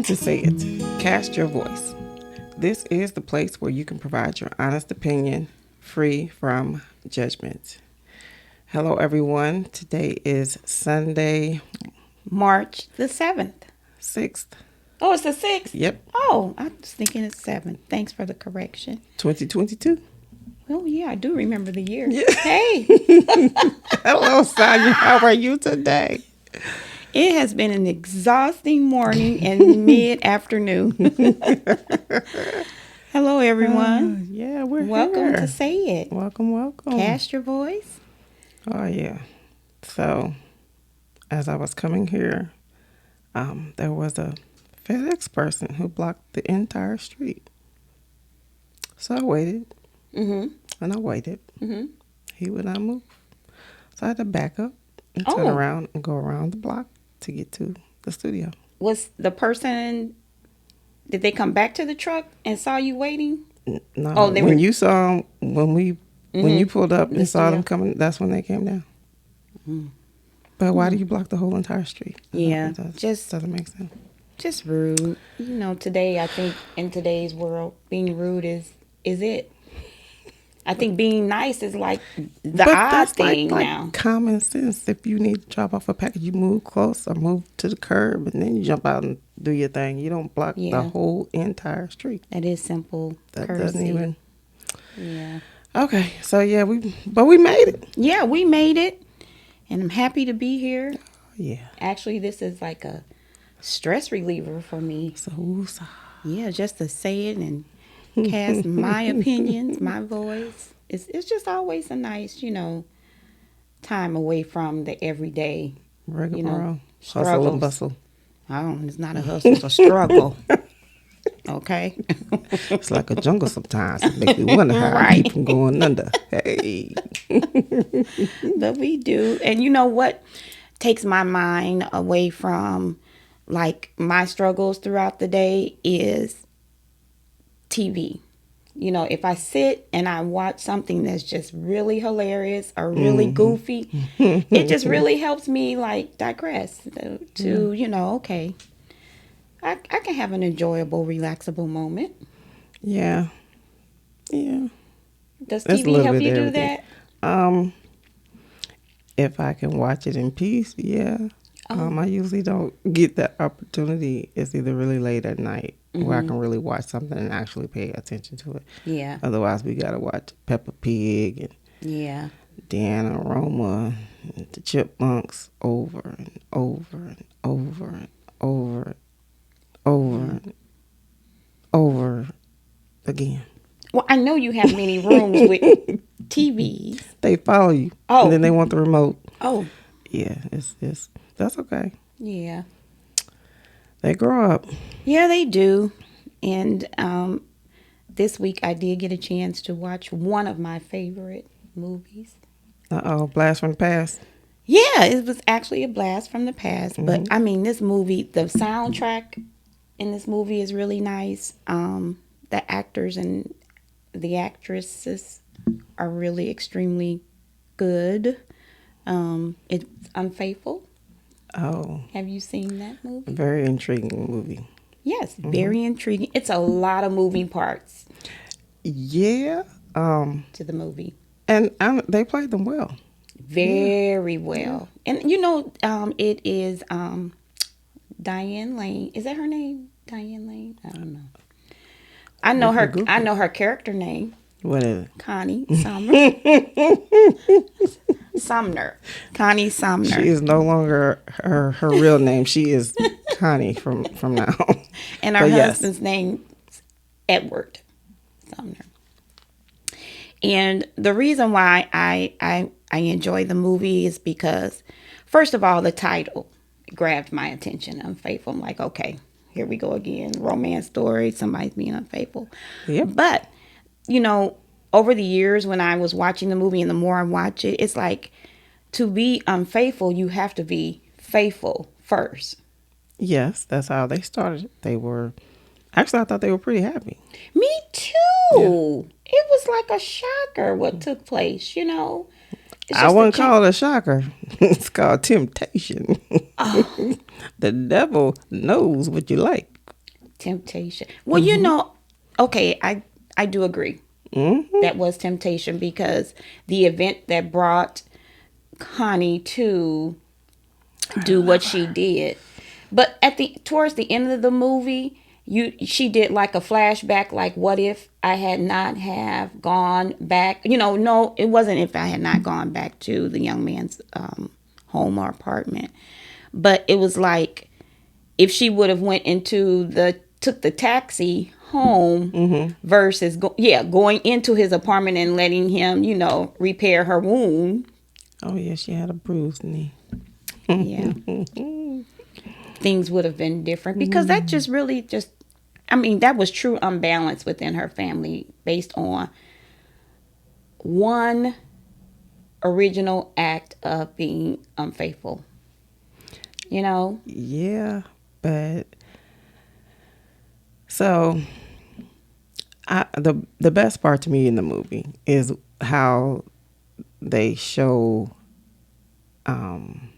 to Say It. Cast your voice. This is the place where you can provide your honest opinion, free from judgment. Hello, everyone. Today is Sunday, March the 7th. 6th. Oh, it's the 6th? Yep. Oh, I was thinking it's 7th. Thanks for the correction. 2022. Oh, yeah, I do remember the year. Yeah. Hey, Hello, Sonia. How are you today? it has been an exhausting morning and mid-afternoon. Hello, everyone. Yeah, we're Welcome here. to Say It. Welcome. Cast your voice. Oh, yeah. So, as I was coming here, there was a FedEx person who blocked the entire street. So I waited, and I waited. Mm-hmm. He would not move. So I had to back up and turn around and go around the block to get to the studio. Was the person, did they come back to the truck and saw you waiting? No, Oh, they when were- you saw them, when you pulled up and saw them studio. coming, that's when they came down. But why do you block the whole entire street? Yeah, That just doesn't make sense. Just rude. You know, today I think in today's world, being rude is it. I think being nice is like the odd that's thing like now. common sense. If you need to drop off a package, you move close or move to the curb, and then you jump out and do your thing. You don't block the Yeah. whole entire street. That is simple That courtesy. doesn't even. Yeah. Okay, so yeah, we made it. Yeah, we made it, and I'm happy to be here. Yeah. Actually, this is like a stress reliever for me. So Yeah, just to say it and cast my opinions, my voice. It's just always a nice, time away from the everyday, regular hustle struggles. and bustle. It's not a hustle, it's a struggle. Okay? It's like a jungle sometimes. It makes me wonder how I Right. keep from going under. Hey. But we do. And you know what takes my mind away from like my struggles throughout the day is TV. You know, if I sit and I watch something that's just really hilarious or really goofy, it just really helps me like digress to okay, I can have an enjoyable, relaxable moment. Yeah. Yeah. Does That's a TV little help bit you of do everything. that? If I can watch it in peace, yeah. Oh. I usually don't get that opportunity. It's either really late at night where I can really watch something and actually pay attention to it. Yeah. Otherwise, we gotta watch Peppa Pig and Yeah. Dan Aroma and the Chipmunks over and over and over and over and over and over again. Well, I know you have many rooms with TVs. They follow you, Oh. and then they want the remote. Oh, Yeah, it's that's okay. yeah. They grow up. Yeah, they do. And this week I did get a chance to watch one of my favorite movies. Blast from the past. Yeah, it was actually a blast from the past. But I mean, this movie, the soundtrack in this movie is really nice. The actors and the actresses are really extremely good. It's Unfaithful. Oh, Have you seen that movie? very intriguing movie. Yes, very intriguing. It's a lot of moving parts Yeah. to the movie. And they played them well. Very well. And it is Diane Lane. Is that her name? Diane Lane? I don't know. I know her. Google. I know her character name, What is it? Connie Sumner. Connie Sumner. She is no longer her real name. She is Connie from now on. And her But yes. husband's name is Edward Sumner. And the reason why I enjoy the movie is because, first of all, the title grabbed my attention. Unfaithful. I'm like, okay, here we go again. Romance story. Somebody's being unfaithful. Yep. But, over the years when I was watching the movie and the more I watch it, it's like to be unfaithful, you have to be faithful first. Yes, that's how they started. They were actually I thought they were pretty happy. Me too. It was like a shocker what took place, It's I just wouldn't a call it a shocker. It's called temptation. Oh. The devil knows what you like. Temptation. Well, okay, I do agree. Mm-hmm. That was temptation because the event that brought Connie to I do what love she her. did. But at the towards the end of the movie, she did like a flashback, like what if I had not have gone back? No, it wasn't if I had not gone back to the young man's home or apartment, but it was like if she would have went into the took the taxi home Mm-hmm. versus going into his apartment and letting him repair her wound. Oh yeah, she had a bruised knee. Yeah, things would have been different because that just really just I mean that was true unbalance within her family based on one original act of being unfaithful, you know. Yeah, but so the best part to me in the movie is how they show um,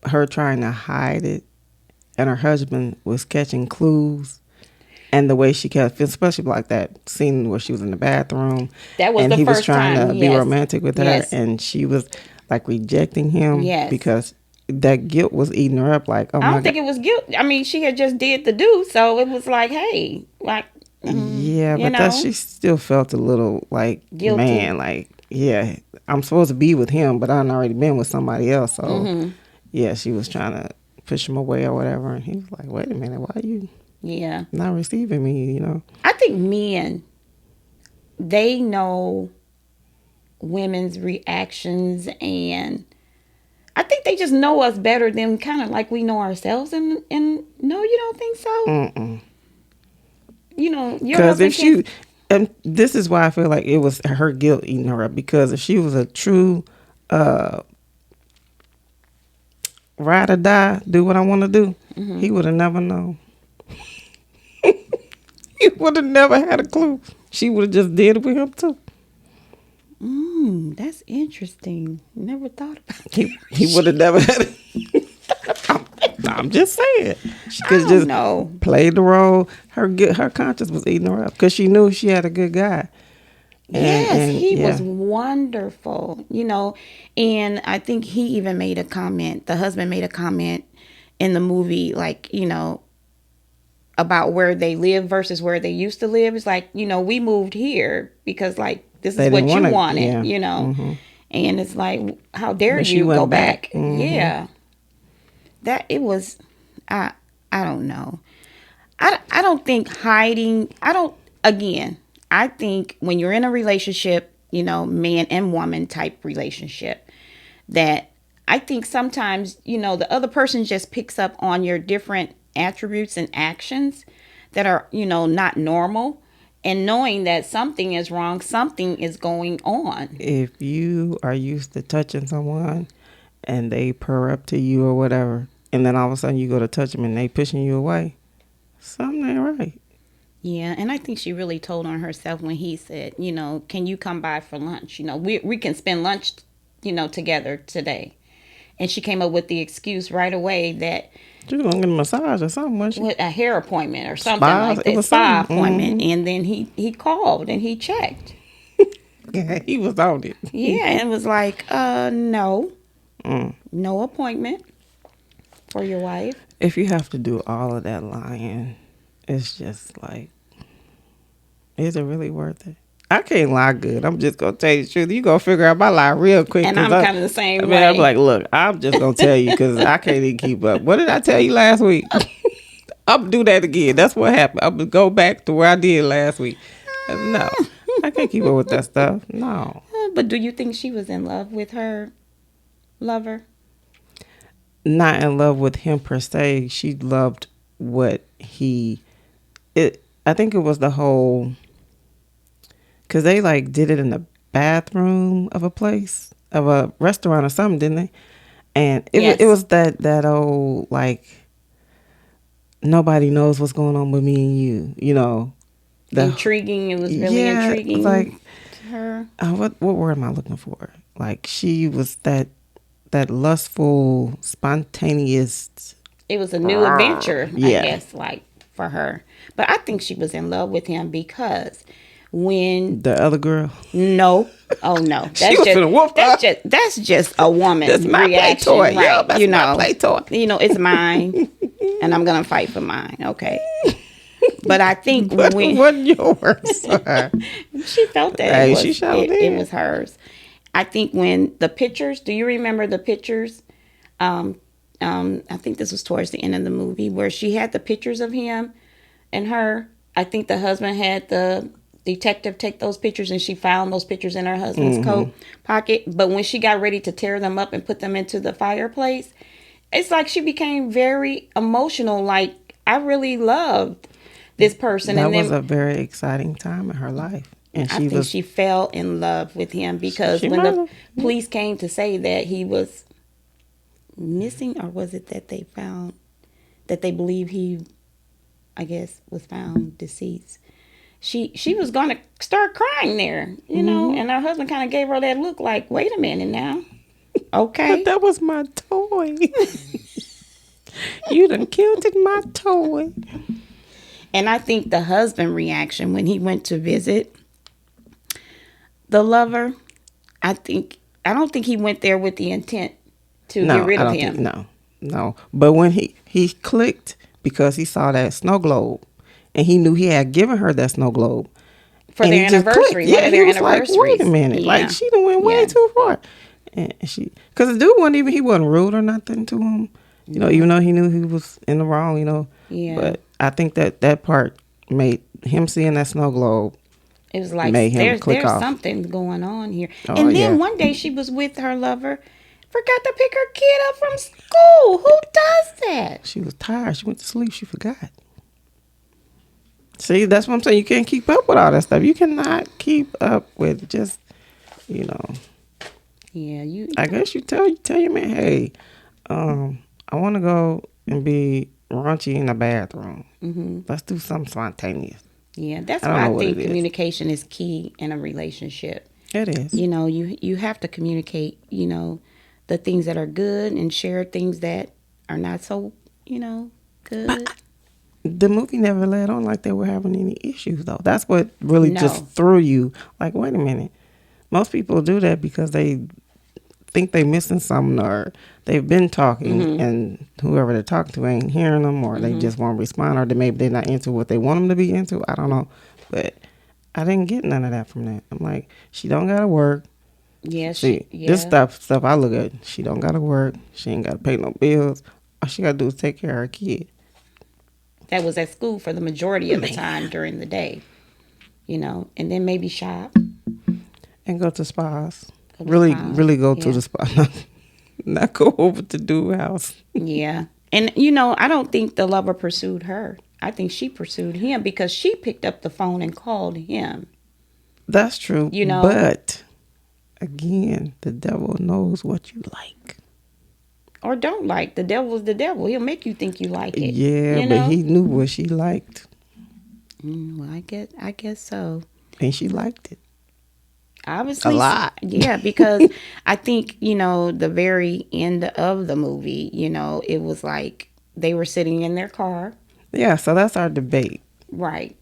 her trying to hide it, and her husband was catching clues, and the way she kept, especially like that scene where she was in the bathroom, That was and the he was first trying time. to be Yes. romantic with her, Yes. and she was like rejecting him Yes. because that guilt was eating her up. Like, oh I my don't god, think it was guilt. I mean, she had just did the do, so it was like, hey, like, yeah, you but that know, she still felt a little like, guilty. man, like, yeah, I'm supposed to be with him, but I've already been with somebody else. So, yeah, she was trying to push him away or whatever. And he was like, wait a minute, why are you Yeah. not receiving me, you know? I think men, they know women's reactions, and I think they just know us better than kind of like we know ourselves. And no, you don't think so? Mm-mm. Your Because if husband can't. she, and this is why I feel like it was her guilt eating her up. Because if she was a true uh, ride or die, do what I want to do, he would have never known. He would have never had a clue. She would have just did it with him too. That's interesting. Never thought about He that. he would have never had it. I'm just saying. She I could don't just know. play the role. Her conscience was eating her up because she knew she had a good guy. Yes, And he was yeah, wonderful, and I think he even made a comment. The husband made a comment in the movie, like, about where they live versus where they used to live. It's like, we moved here because, like, this is they didn't what you want to. wanted, Yeah. Hmm. and it's like, how dare But she you go went back. back? Hmm. Yeah, that it was, I, I don't know. I don't think hiding, I don't, again, I think when you're in a relationship, man and woman type relationship, that I think sometimes, the other person just picks up on your different attributes and actions that are, not normal. And knowing that something is wrong, something is going on. If you are used to touching someone and they purr up to you or whatever, and then all of a sudden you go to touch them and they pushing you away, something ain't right. Yeah, and I think she really told on herself when he said, can you come by for lunch? We can spend lunch, together today. And she came up with the excuse right away that She was gonna get a massage or something, wasn't she? with a hair appointment or something Spa. like It that, was spa something. appointment. And then he called and he checked. Yeah, he was on it. Yeah, and it was like, no, Mm. no appointment for your wife. If you have to do all of that lying, it's just like, is it really worth it? I can't lie good. I'm just gonna tell you the truth. You gonna figure out my lie real quick And because I'm kind of the same I'm way. like, look, I'm just gonna tell you because I can't even keep up. What did I tell you last week? I'm gonna do that again. That's what happened. I'm gonna go back to where I did last week. No, I can't keep up with that stuff. No, But do you think she was in love with her lover? not in love with him per se. She loved what he. It. I think it was the whole. Cause they like did it in the bathroom of a place of a restaurant or something, didn't they? And it Yes. was that old like nobody knows what's going on with me and you. You know the Intriguing. It was really yeah. It's like intriguing to her. what word am I looking for? Like she was that lustful, spontaneous. It was a new adventure, I Yeah, guess. Like, for her. But I think she was in love with him because when The other girl. no, oh no, She was finna whoop her. that's just a That's woman my play reaction, toy. right? Yo, that's my play toy. It's mine, and I'm gonna fight for mine. Okay, but I think But it when wasn't yours. she felt that Hey, she sure it did. was hers. I think when the pictures, do you remember the pictures? Um, I think this was towards the end of the movie where she had the pictures of him and her. I think the husband had the detective take those pictures and she found those pictures in her husband's coat pocket. But when she got ready to tear them up and put them into the fireplace, it's like she became very emotional. Like, I really loved this person. That And was then a very exciting time in her life. And I she think was, she fell in love with him because she when might the have. police came to say that he was missing, or was it that they found that they believe he, I guess, was found deceased. She was gonna start crying there, and her husband kind of gave her that look like, wait a minute now, But okay. that was my toy. You done killed it, my toy. And I think the husband reaction when he went to visit the lover, I don't think he went there with the intent to get No, rid I of don't think, him no. But when he clicked because he saw that snow globe and he knew he had given her that snow globe. for And he their just clicked. anniversary, one Yeah, of he their was like, wait a anniversaries. minute. Like, Yeah, she done went way yeah, too far. And because the dude wasn't even, he wasn't rude or nothing to him. Even no, though he knew he was in the wrong. yeah. But I think that part made him seeing that snow globe It was like made him click there's off. something going on here. Oh, And then yeah. one day she was with her lover, forgot to pick her kid up from school. Who does that? She was tired. She went to sleep. She forgot. See, that's what I'm saying. You can't keep up with all that stuff. You cannot keep up with just, you know. Yeah, you. I guess you tell your man, hey, I want to go and be raunchy in the bathroom. Let's do something spontaneous. Yeah, that's I don't why I know what it think is. communication is key in a relationship. It is. You have to communicate. The things that are good and share things that are not so good. But the movie never led on like they were having any issues, though. That's what really just No. threw you. Like, wait a minute. Most people do that because they think they missing something or they've been talking and whoever they're talking to ain't hearing them or they just won't respond or maybe they're not into what they want them to be into. I don't know. But I didn't get none of that from that. I'm like, she don't got to work. Yeah, See, yeah. this stuff I look at, she don't got to work. She ain't got to pay no bills. All she got to do is take care of her kid. That was at school for the majority of the time during the day. And then maybe shop. And go to spas. Go to Really, spas. really go to Yeah. the spa. Not go over to do house. Yeah. And, I don't think the lover pursued her. I think she pursued him because she picked up the phone and called him. That's true. You know? But again, the devil knows what you like. Or don't like. The devil's the devil. He'll make you think you like it. Yeah, but he knew what she liked. Well, I guess so. And she liked it. Obviously. A lot. Yeah, because I think, the very end of the movie, it was like they were sitting in their car. Yeah, so that's our debate. Right.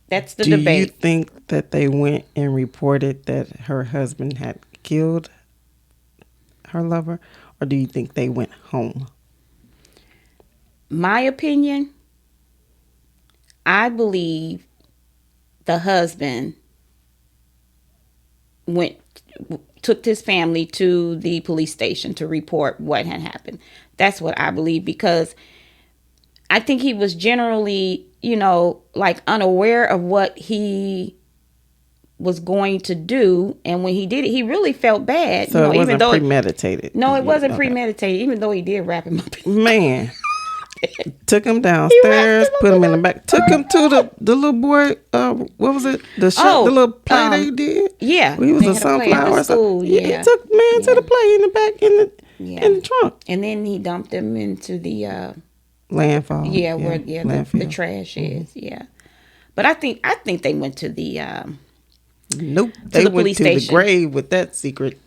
That's the Do you debate. think that they went and reported that her husband had killed her lover? Or do you think they went home? My opinion, I believe the husband took his family to the police station to report what had happened. That's what I believe because I think he was generally, like unaware of what he was going to do, and when he did it, he really felt bad. So it even wasn't though premeditated. no, it wasn't Okay. premeditated. Even though he did wrap him up. Man, took him He wrapped downstairs, him up put him in the a- back, took him to the little boy. What was it? The show, the little play they did. Yeah, He was they a had a play at the sunflower. school, Yeah, yeah. he took man to the play in the back in the trunk. And then he dumped him into the Landfall. where the landfill. trash is. Yeah, but I think they went to the Nope. They the went police to station. the grave with that secret.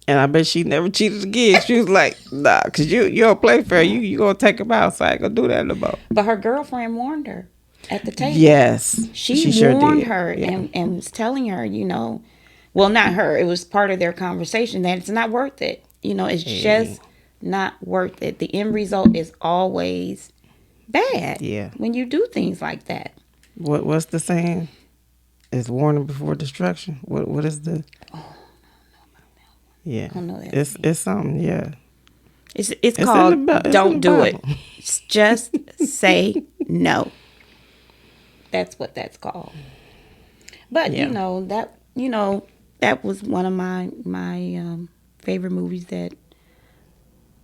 And I bet she never cheated again. She was like, nah, because you don't play fair. You going to take him out. So I ain't going to do that no more. But her girlfriend warned her at the table. Yes, She she sure warned did. her Yeah. and was telling her, well, not her. It was part of their conversation that it's not worth it. It's Hey, just not worth it. The end result is always bad yeah. when you do things like that. What's the saying? It's warning before destruction. What is the? Yeah, I don't know that saying. it's something. Yeah, It's it's in the called It's in the don't do Bible. it. Just say no. That's what that's called. But Yeah, that was one of my favorite movies that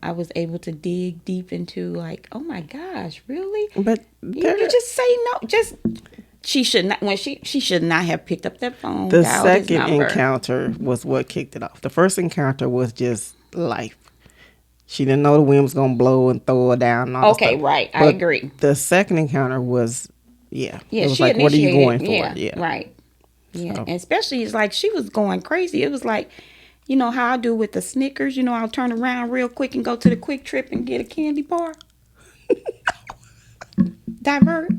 I was able to dig deep into. Like, oh my gosh, really? but You there just say no. Just she should not when she should not have picked up that phone, the dialed his second number. encounter was what kicked it off. The first encounter was just life. She didn't know the wind was gonna blow and throw her down and all that Okay, stuff. right. I But agree. the second encounter was, yeah, Yeah, it was she like, what are you initiated. going for? Yeah, Yeah. right. Yeah, So and especially it's like she was going crazy. It was like, how I do with the Snickers. I'll turn around real quick and go to the Quick Trip and get a candy bar. Divert.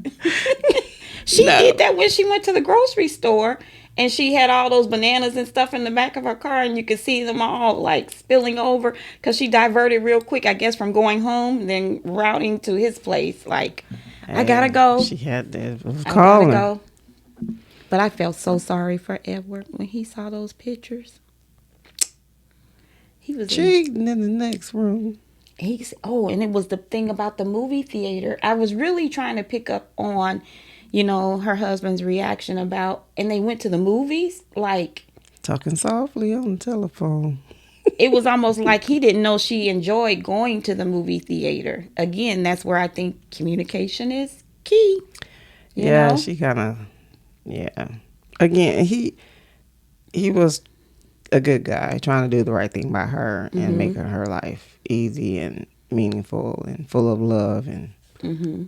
She no, did that when she went to the grocery store and she had all those bananas and stuff in the back of her car and you could see them all like spilling over because she diverted real quick, I guess, from going home, then routing to his place. Like, I gotta hey, go. she had that. It was I gotta calling. go. But I felt so sorry for Edward when he saw those pictures. He was in. Cheating in the next room. And it was the thing about the movie theater. I was really trying to pick up on, her husband's reaction about, and they went to the movies. Like, Talking softly on the telephone. it was almost like he didn't know she enjoyed going to the movie theater. Again, that's where I think communication is key. You Yeah, know? she kind of, yeah. Again, he was a good guy trying to do the right thing by her and Mm-hmm. making her life easy and meaningful and full of love, and Mm-hmm.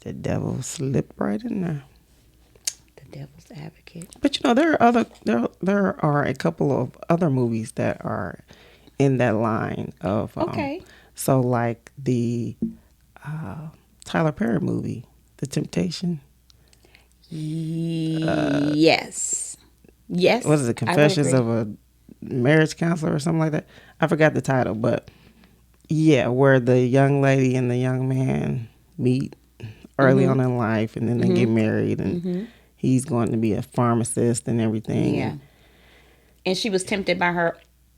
the devil slipped right in there. The devil's advocate. But there are a couple of other movies that are in that line of Okay. so like the Tyler Perry movie, The Temptation. Yes. Yes. What is it? I would Confessions agree. of a Marriage Counselor or something like that. I forgot the title, but yeah, where the young lady and the young man meet early Mm-hmm. on in life, and then they get Mm-hmm. married, and Mm-hmm. he's going to be a pharmacist and everything. Yeah. And And she was tempted by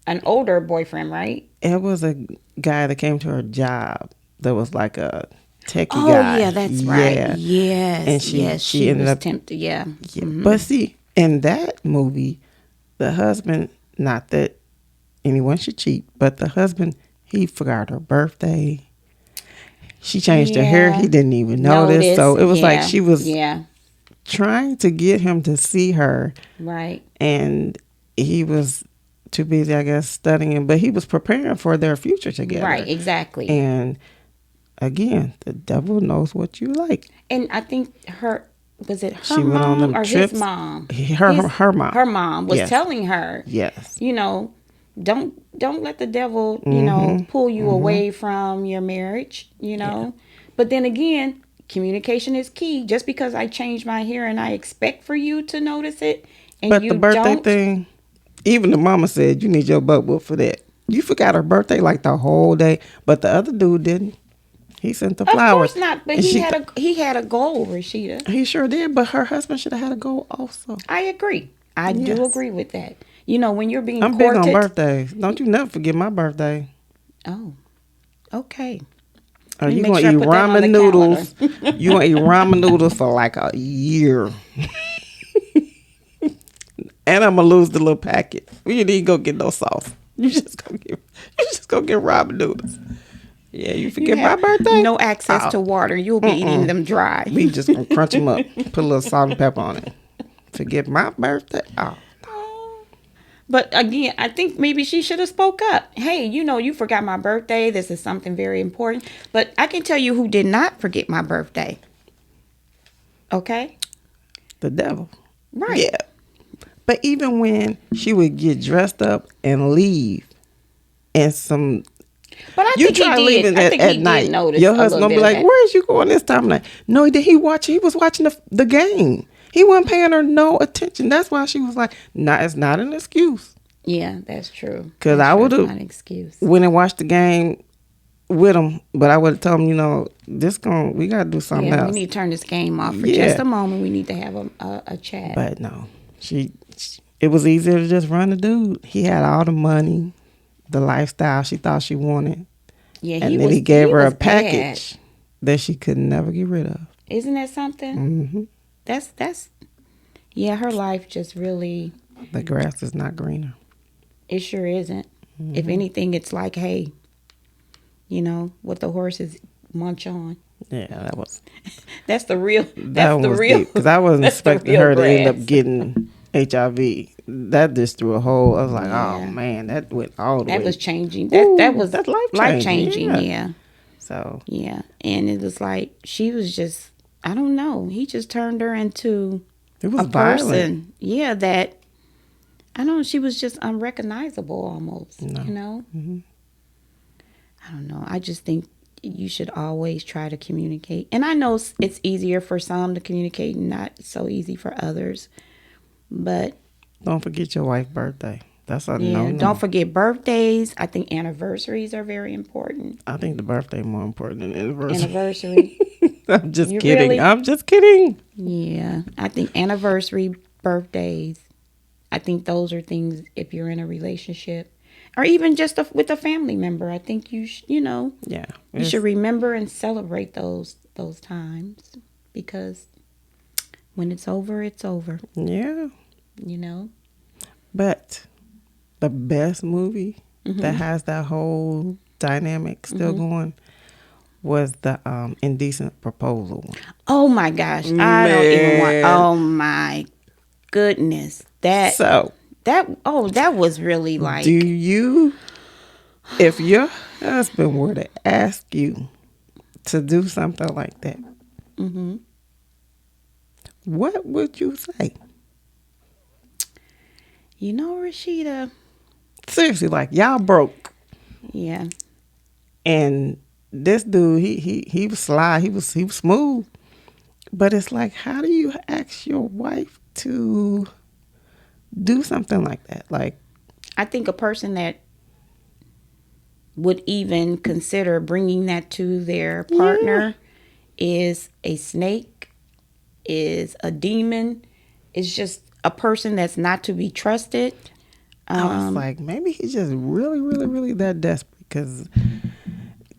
an older boyfriend, right? it was a guy that came to her job that was like a techie Oh, guy. yeah, that's right. Yeah, and Yes, yes, she she ended was up. tempted. Yeah. Yeah. Mm-hmm. But see, in that movie, the husband, not that anyone should cheat, but the husband, he forgot her birthday. She changed her hair. Yeah. He didn't even notice. Notice. So it was like Yeah. she was Yeah. trying to get him to see her, Right. and he was too busy, I guess, studying. But he was preparing for their future Right. together. Exactly. And again, the devil knows what you like. And I think was it her She went on mom them or his trips. mom? Her mom. Her mom was Yes. telling her, Yes. don't let the devil, Mm-hmm. pull you Mm-hmm. away from your marriage. Yeah. But then again, communication is key. Just because I change my hair and I expect for you to notice it and But the you birthday don't, thing, even the mama said you need your butt whooped for that. You forgot her birthday like the whole day, but the other dude didn't. He sent the of flowers, course not, but and he had a goal, Rashida. he sure did. But her husband should have had a goal also. I agree. I do Yes, agree with that. When you're being I'm big on courted. birthdays. Don't you never forget my birthday. Oh, okay. Are Let me you make gonna sure I eat put that on the ramen calendar. noodles? You gonna eat ramen noodles for like a year, and I'm gonna lose the little packet. You didn't go get no sauce. You just go get ramen noodles. Yeah, you You forget my have birthday? no access Oh, to water. You'll be eating them dry. we just gonna crunch them up, put a little salt and pepper on it. Forget my birthday? Oh, But again, I think maybe she should have spoke up. Hey, you forgot my birthday. This is something very important. But I can tell you who did not forget my birthday. Okay? the devil. Right. Yeah. But even when she would get dressed up and leave, and some. But I You think he try did. leaving I think at he did night. notice Your a husband little gonna be bit of like, that. "Where is you going this time of night?" No, he did. He was watching the game. He wasn't paying her no attention. That's why she was like, "No, it's not an excuse." Yeah, that's true. Because That's I true. would It's have not an excuse. went and watched the game with him, but I would have told him, we gotta do something Yeah, we else. need to turn this game off for just Yeah, a moment. We need to have a chat. but no, it was easier to just run the dude. He had all the money, the lifestyle she thought she wanted, Yeah, and then he gave he her a was bad. package that she could never get rid of. Isn't that something? Hmm. That's yeah, her life just really, The grass is not greener. it sure isn't. If Hmm. anything, it's like, hey, what the horses munch on. Yeah, that was That's the real. that That's one the was real. deep because I wasn't That's the expecting real her to end up grass. getting HIV. That just threw a whole. I was like, oh Yeah, man, that went all the that was way. changing. That Ooh, was that's life life changing. changing. Yeah. Yeah, So yeah, and it was like she was just. I don't know. He just turned her into it was a violent. person. Yeah, that I don't know. She was just unrecognizable almost. No. Hmm. I don't know. I just think you should always try to communicate. And I know it's easier for some to communicate and not so easy for others. But Don't forget your wife's birthday. That's a no yeah, don't no. forget birthdays. I think anniversaries are very important. I think the birthday more important than the anniversary. Anniversary. I'm just You kidding. really? I'm just kidding. Yeah. I think anniversary, birthdays. I think those are things if you're in a relationship or even just with a family member. I think Yeah. you should remember and celebrate those times because when it's over, it's over. Yeah. You know. But the best movie that has that whole dynamic still going was the Indecent Proposal one. Oh my gosh, I don't even want. Man. Oh my goodness, that So, that oh that was really do like. you, if your husband were to ask you to do something like that, what would you say? Rashida. Seriously, like y'all broke, Yeah, and this dude, he was sly, he was smooth, but it's like, how do you ask your wife to do something like that? Like, I think a person that would even consider bringing that to their partner is a snake, is a demon, is just a person that's not to be trusted. I was like, maybe he's just really, really, really that desperate because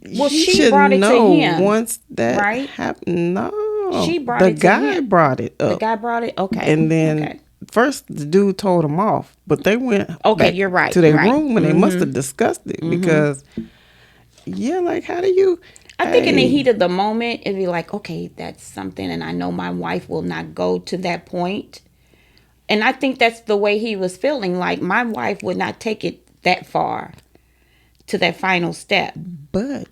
Well, he she should brought it to know him, once that right? happened. No, She brought the it to guy him. brought it The up, guy brought it. Okay. and then Okay. first the dude told him off, but they went Okay, back you're right. to You're their right. room and they must have discussed it because, yeah, like how do you? I think in the heat Hey, of the moment, it'd be like, okay, that's something, and I know my wife will not go to that point. And I think that's the way he was feeling. Like my wife would not take it that far to that final step. but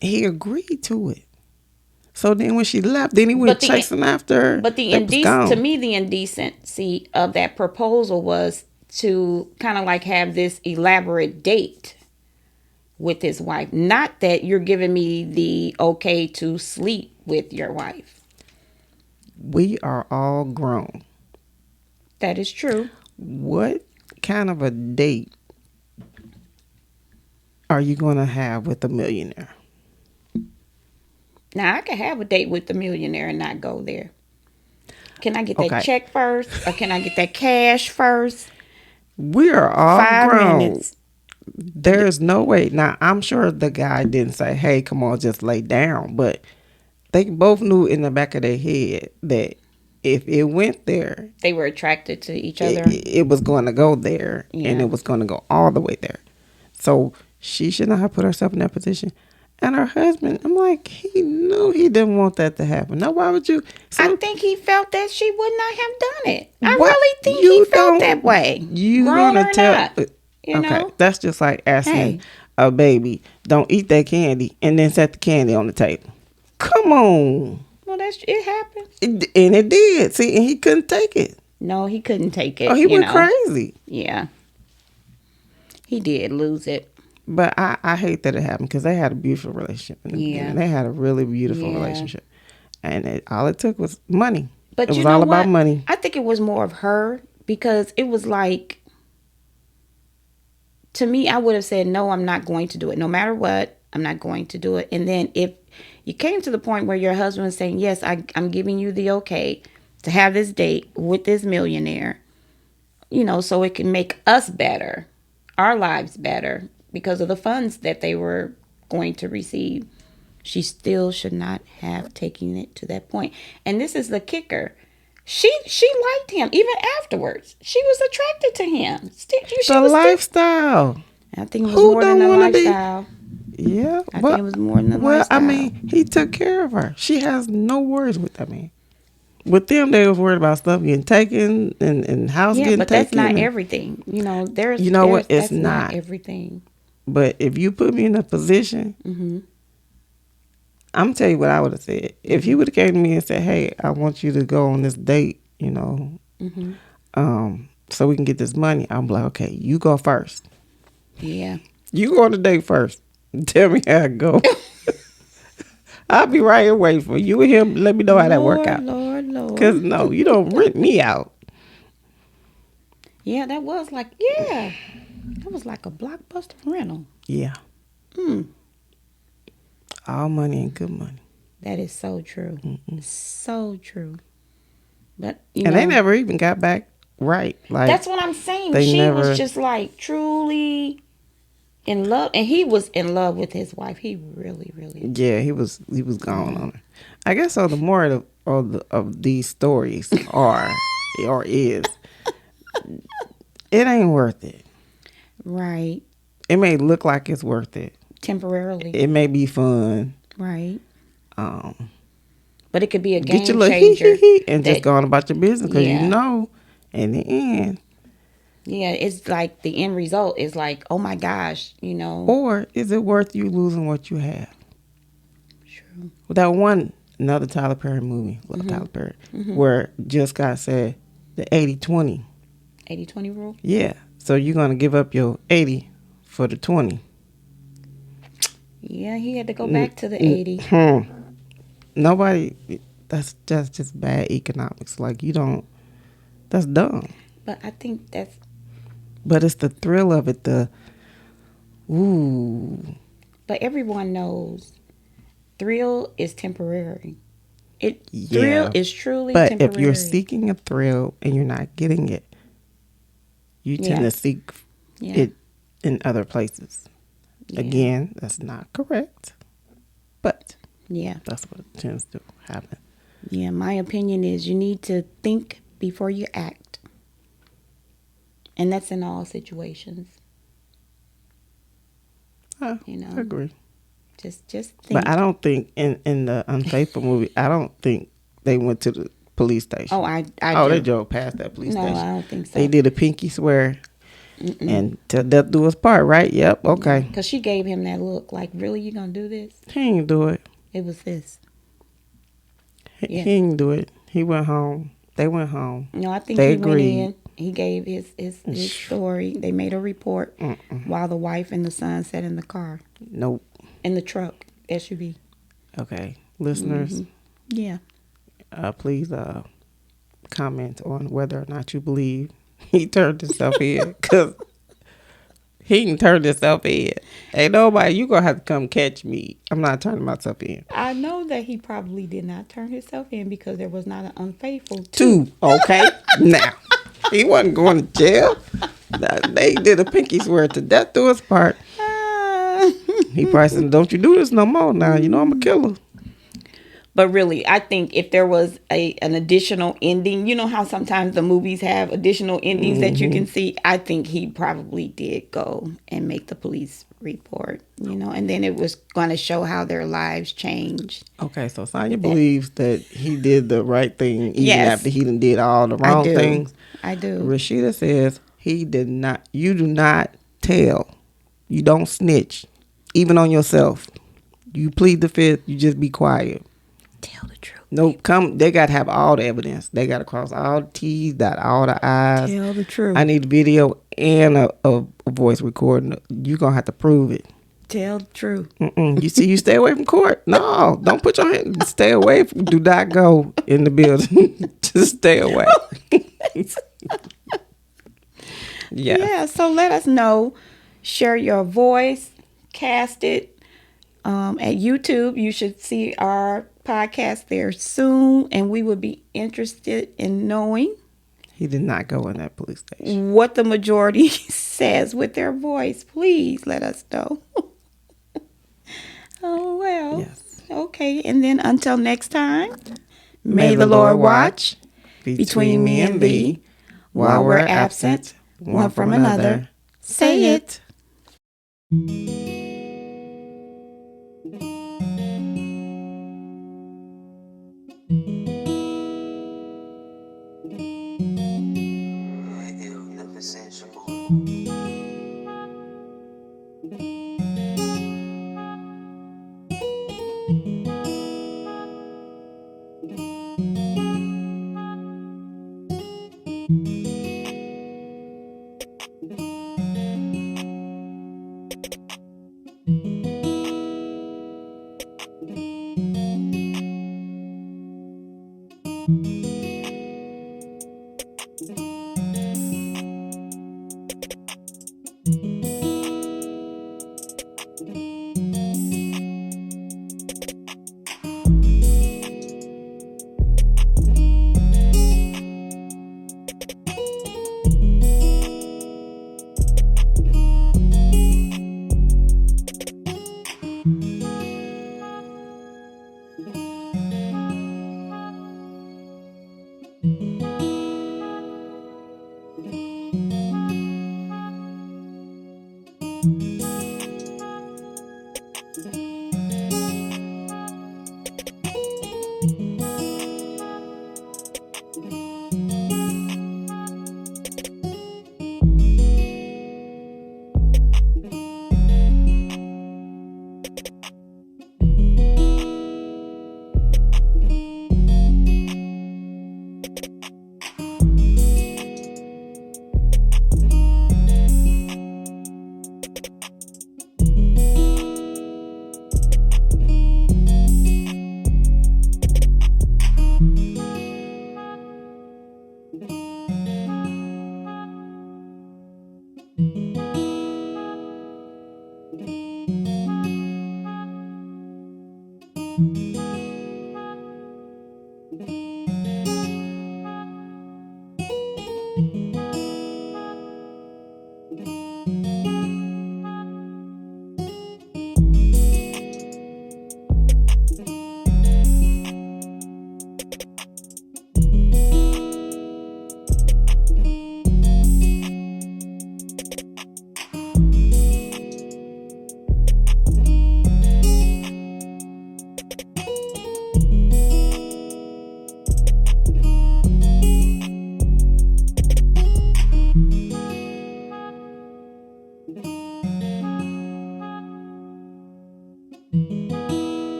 he agreed to it. So then when she left, then he went But the chasing after her. but the They was indecent to gone. me, the indecency of that proposal was to kind of like have this elaborate date with his wife. Not that you're giving me the okay to sleep with your wife. We are all grown. That is true. What kind of a date are you going to have with a millionaire? Now I can have a date with the millionaire and not go there. Can I get that Okay. check first, or can I get that cash first? We are all 5 minutes. grown. There's no way. Now, I'm sure the guy didn't say, hey, come on, just lay down. But they both knew in the back of their head that if it went there, They were attracted to each other. it was going to go there and Yeah. it was going to go all the way there. So she should not have put herself in that position. And her husband, I'm like, he knew he didn't want that to happen. Now, why would you? I think he felt that she would not have done it. I What? really think You he felt don't- that way. You Grown gonna or tell? not, you Okay, know? that's just like asking Hey. a baby, "Don't eat that candy," and then set the candy on the table. Come on, Well, it happened. and it did. See, and he couldn't take it. No, he couldn't take it. Oh, he went crazy. Yeah, he did lose it. But I hate that it happened because they had a beautiful relationship in the Yeah. beginning. They had a really beautiful Yeah. relationship. And all it took was money. It But you was know all about what? money. I think it was more of her because it was like, to me, I would have said, no, I'm not going to do it. No matter what, I'm not going to do it. And then if you came to the point where your husband was saying, yes, I'm giving you the okay to have this date with this millionaire, so it can make us better, our lives better because of the funds that they were going to receive. She still should not have taken it to that point. And this is the kicker. She liked him even afterwards. She was attracted to him. She The was still. lifestyle. I think it was Who more than don't a want to be? lifestyle. Yeah, I think it was more than a well, I lifestyle. mean, he took care of her. She has no worries with that man. With them, they was worried about stuff getting taken and house Yeah, getting but that's taken. not And everything. There's you know what? It's that's not not. everything. But if you put me in a position, Mm-hmm. I'm tell you what I would have said. If he would have came to me and said, "Hey, I want you to go on this date," Mm-hmm. so we can get this money, I'm like, okay, you go first. Yeah. You go on the date first. Tell me how it go. I'll be right here waiting for you and him. Let me know how that work Lord, out. Lord, Cause Lord. no, you don't rent me out. Yeah, that was like, yeah, that was like a blockbuster rental. Yeah, Mm, all money ain't good money. that is so true. So true. But, And they never even got back right. Like that's what I'm saying. they She was never. just like truly in love. And he was in love with his wife. He really, really. Yeah, he was gone on her. I guess so. The more of these stories are or is, it ain't worth it. Right. It may look like it's worth it. Temporarily. It may be fun. Right. Um, But it could be a get your game little hee hee changer. hee and just That, go on about your business because yeah. in the end, Yeah, it's like the end result is like, oh my gosh, or is it worth you losing what you have? True. Well, that another Tyler Perry movie, love Tyler Perry, where Jill Scott said the 80-20. 80-20 rule? Yeah, so you're gonna give up your 80 for the 20. Yeah, he had to go back to the 80. Nobody. That's just bad economics. Like you don't. That's dumb. But I think that's, But it's the thrill of it. Ooh. but everyone knows thrill is temporary. Thrill Yeah. is truly But temporary. if you're seeking a thrill and you're not getting it, you tend Yeah. to seek Yeah. it in other places. Yeah. Again, that's not correct. But Yeah. that's what tends to happen. Yeah, my opinion is you need to think before you act. And that's in all situations. I I agree. Just think. But I don't think in the Unfaithful movie, I don't think they went to the police station. Oh, I Oh, do. they drove past that police No, station. I don't think so. They did a pinky swear and till death do us part, right? Yep, okay. Because she gave him that look like, really, you going to do this? He ain't do it. It was this. He Yeah. ain't do it. He went home. They went home. No, I think They he agreed. went in. He gave his story. They made a report while the wife and the son sat in the car. Nope. In the truck. SUV. Okay. Listeners, Yeah. please comment on whether or not you believe he turned himself in. Because he can turn himself in. Ain't nobody, you going to have to come catch me. I'm not turning myself in. I know that he probably did not turn himself in because there was not an unfaithful Two. Okay. Now, he wasn't going to jail. They did a pinky swear to death do us part. He probably said, don't you do this no more now. You know I'm a killer. But really, I think if there was an additional ending, you know how sometimes the movies have additional endings that you can see? I think he probably did go and make the police report, and then it was going to show how their lives changed. Okay, so Sonya believes that he did the right thing even Yes. after he done did all the wrong things. I do. Rashida says he did not. You do not tell. You don't snitch, even on yourself. You plead the fifth. You just be quiet. Tell the truth. Nope. Come. They got to have all the evidence. They got to cross all the T's, dot all the I's. Tell the truth. I need video and a voice recording. You gonna have to prove it. Tell the truth. You see, you stay away from court. No, don't put your hand. Stay away. Do not go in the building. Just stay away. Yeah. Yeah. So let us know. Share your voice. Cast it at YouTube. You should see our podcast there soon, and we would be interested in knowing He did not go in that police station. what the majority says with their voice. Please let us know. Oh, well. Yes. Okay. And then until next time, may the Lord watch between me and thee while we're absent one from another. Say it.